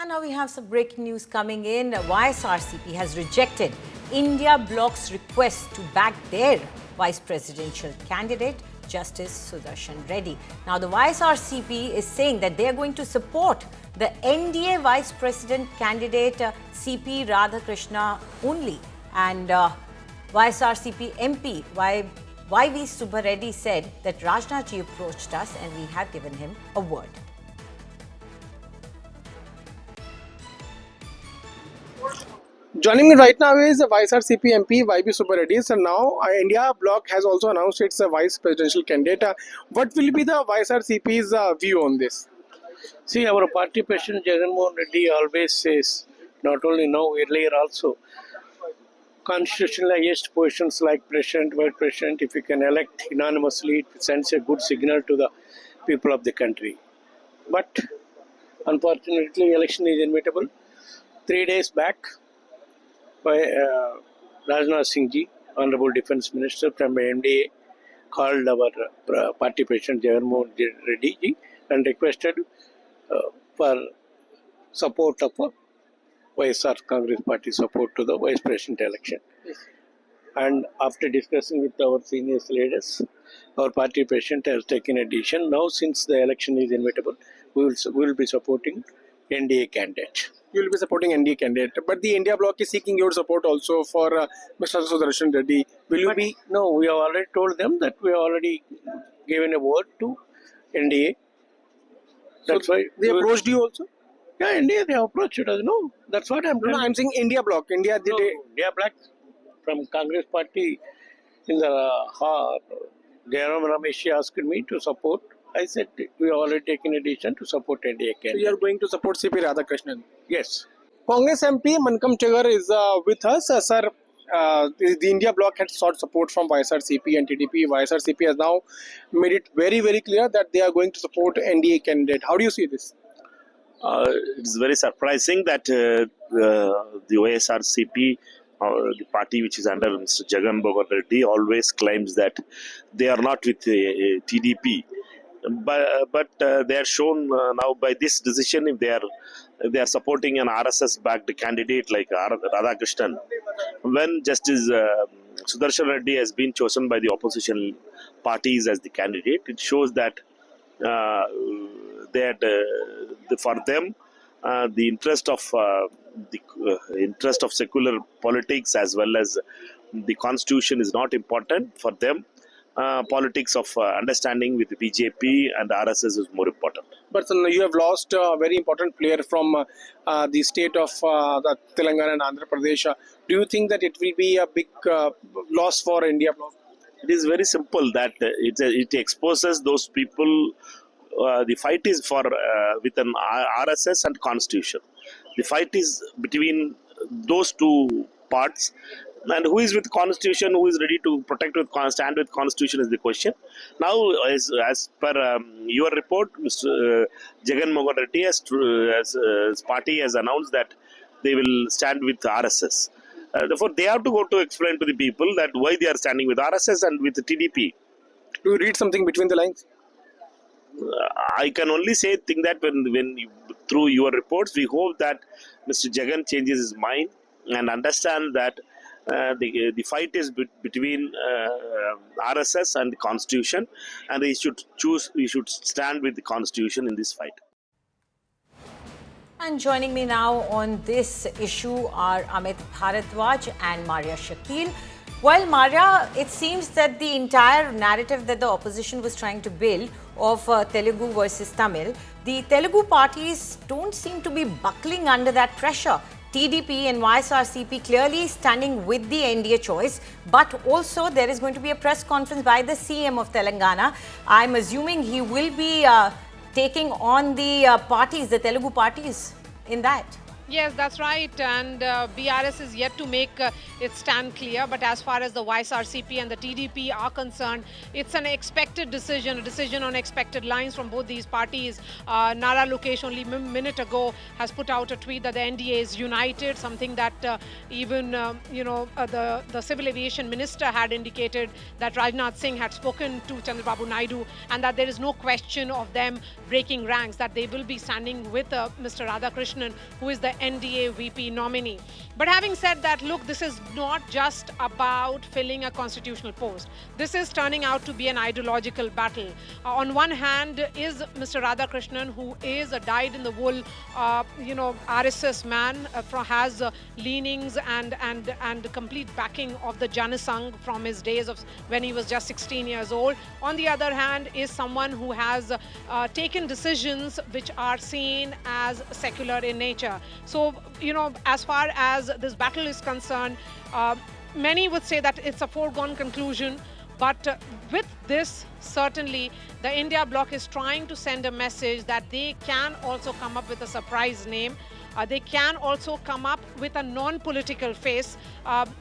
Now we have some breaking news coming in. YSRCP has rejected India Bloc's request to back their vice presidential candidate, Justice Sudarshan Reddy. Now the YSRCP is saying that they are going to support the NDA vice president candidate CP Radhakrishnan only. And YSRCP MP YB Subbaredi said that Rajnath ji approached us and we have given him a word. Joining me right now is YSRCP MP YB Subbaredi. So now India Bloc has also announced its vice presidential candidate. What will be the YSRCP's view on this? See, our party president Jagannath Reddy always says, not only now, earlier also, constitutional highest positions like president, vice president, if you can elect unanimously, it sends a good signal to the people of the country. But unfortunately, election is inevitable. 3 days back, by Rajnath Singh ji, Honorable Defense Minister from NDA, called our party president Jagannath Reddy ji and requested for support of YSR Congress Party support to the vice president election. Yes. And after discussing with our senior leaders, our party president has taken a decision. Now, since the election is inevitable, we will be supporting NDA candidate. You will be supporting NDA candidate, but the India Bloc is seeking your support also for Mr. Sudarshan Reddy. Will you be? No, we have already told them that we have already given a word to NDA. That's So why they approached you also? Yeah, NDA they have approached us. No, that's what I'm telling. No, I'm saying India Bloc. India Black from Congress Party in the Jairam Ramesh asked me to support. I said we have already taken a decision to support NDA candidate. So you are going to support CP Radhakrishnan? Yes. Congress MP Mankam Chagar is with us. Sir, the India Bloc had sought support from YSRCP and TDP. YSRCP has now made it very, very clear that they are going to support NDA candidate. How do you see this? It's very surprising that the YSRCP, the party which is under Mr. Jagannath Reddy, always claims that they are not with TDP. But they are shown now by this decision if they are supporting an RSS-backed candidate like Radhakrishnan. When Justice Sudarshan Reddy has been chosen by the opposition parties as the candidate, it shows that for them the interest of secular politics as well as the constitution is not important for them. Politics of understanding with the BJP and RSS is more important. But you have lost a very important player from the state of the Telangana and Andhra Pradesh. Do you think that it will be a big loss for India Bloc? It is very simple that it exposes those people. The fight is for with an RSS and constitution. The fight is between those two parts. And who is with constitution, who is ready to stand with constitution is the question. Now, as per your report, Mr. Jagannath Reddy his party has announced that they will stand with RSS. Therefore, they have to go to explain to the people that why they are standing with RSS and with the TDP. Do you read something between the lines? I can only say that when through your reports, we hope that Mr. Jagan changes his mind and understand that the fight is between RSS and the Constitution, and he should stand with the Constitution in this fight. And joining me now on this issue are Amit Bharadwaj and Maria Shakil. Well, Maria, it seems that the entire narrative that the opposition was trying to build of Telugu versus Tamil, the Telugu parties don't seem to be buckling under that pressure. TDP and YSRCP clearly standing with the NDA choice, but also there is going to be a press conference by the CM of Telangana. I'm assuming he will be taking on the parties, the Telugu parties in that. Yes, that's right. And BRS is yet to make its stand clear. But as far as the YSRCP and the TDP are concerned, it's an expected decision, a decision on expected lines from both these parties. Nara Lokesh only a minute ago has put out a tweet that the NDA is united, something that even, the Civil Aviation Minister had indicated that Rajnath Singh had spoken to Chandrababu Naidu and that there is no question of them breaking ranks, that they will be standing with Mr. Radhakrishnan, who is the NDA VP nominee. But having said that, look, this is not just about filling a constitutional post. This is turning out to be an ideological battle. On one hand is Mr. Radhakrishnan, who is a dyed-in-the-wool, RSS man, has leanings and complete backing of the Janasangh from his days of when he was just 16 years old. On the other hand is someone who has taken decisions which are seen as secular in nature. So, as far as this battle is concerned, many would say that it's a foregone conclusion. But with this, certainly, the India Bloc is trying to send a message that they can also come up with a surprise name. They can also come up with a non-political face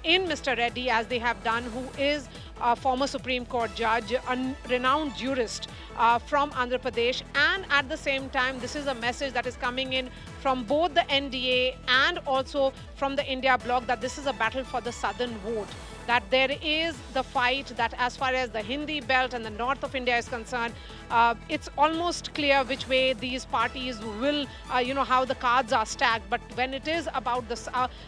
in Mr. Reddy, as they have done, who is a former Supreme Court judge, a renowned jurist from Andhra Pradesh. And at the same time, this is a message that is coming in from both the NDA and also from the India Bloc, that this is a battle for the southern vote. That there is the fight, that as far as the Hindi belt and the north of India is concerned, it's almost clear which way these parties will, how the cards are stacked. But when it is about the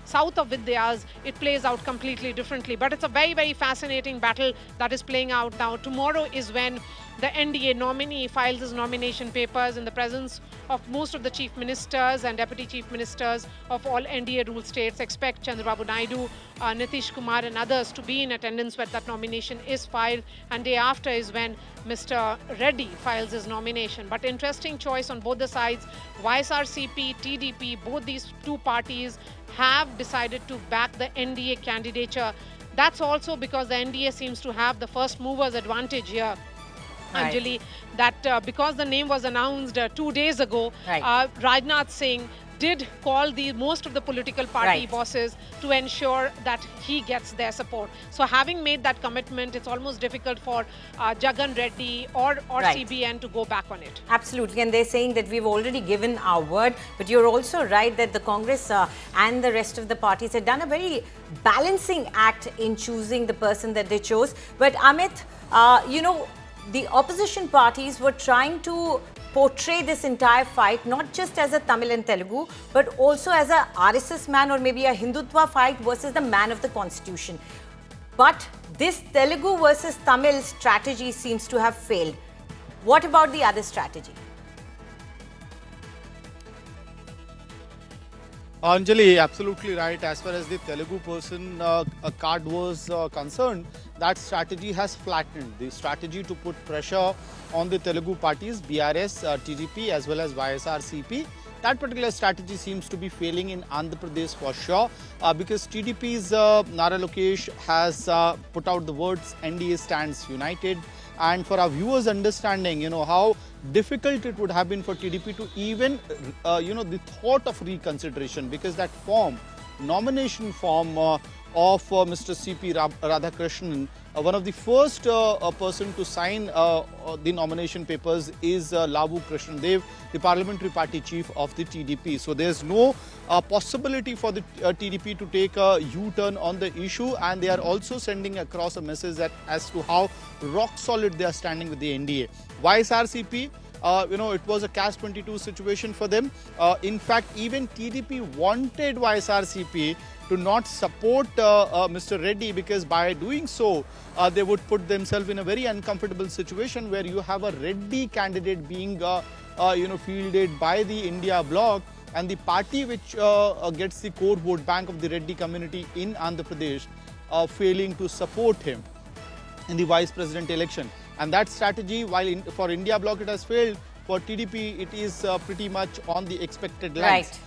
south of Vidyas, it plays out completely differently. But it's a very, very fascinating battle that is playing out now. Tomorrow is when the NDA nominee files his nomination papers in the presence of most of the chief ministers and deputy chief ministers of all NDA ruled states. Expect Chandrababu Naidu, Nitish Kumar and others to be in attendance when that nomination is filed. And day after is when Mr. Reddy files his nomination. But interesting choice on both the sides. YSRCP, TDP, both these two parties have decided to back the NDA candidature. That's also because the NDA seems to have the first movers advantage here. Right. Anjali, that because the name was announced 2 days ago, right. Rajnath Singh did call most of the political party right. bosses to ensure that he gets their support. So having made that commitment, it's almost difficult for Jagan Reddy or right. CBN to go back on it. Absolutely, and they're saying that we've already given our word, but you're also right that the Congress and the rest of the parties have done a very balancing act in choosing the person that they chose. But Amit, the opposition parties were trying to portray this entire fight not just as a Tamil and Telugu, but also as a RSS man or maybe a Hindutva fight versus the man of the constitution. But this Telugu versus Tamil strategy seems to have failed. What about the other strategy? Anjali, absolutely right. As far as the Telugu person card was concerned, that strategy has flattened. The strategy to put pressure on the Telugu parties, BRS, TDP as well as YSRCP, that particular strategy seems to be failing in Andhra Pradesh for sure, because TDP's Nara Lokesh has put out the words NDA stands united. And for our viewers' understanding, how difficult it would have been for TDP to even, the thought of reconsideration, because that nomination form of Mr. C.P. Radhakrishnan, one of the first person to sign the nomination papers is Lavu Krishnadev, the parliamentary party chief of the TDP. So there's no possibility for the TDP to take a U-turn on the issue, and they are also sending across a message that as to how rock solid they are standing with the NDA. YSRCP, it was a catch-22 situation for them. In fact, even TDP wanted YSRCP to not support Mr. Reddy, because by doing so, they would put themselves in a very uncomfortable situation where you have a Reddy candidate being, fielded by the India Bloc, and the party which gets the core vote bank of the Reddy community in Andhra Pradesh failing to support him in the vice president election. And that strategy, while for India Bloc it has failed, for TDP it is pretty much on the expected lines. Right.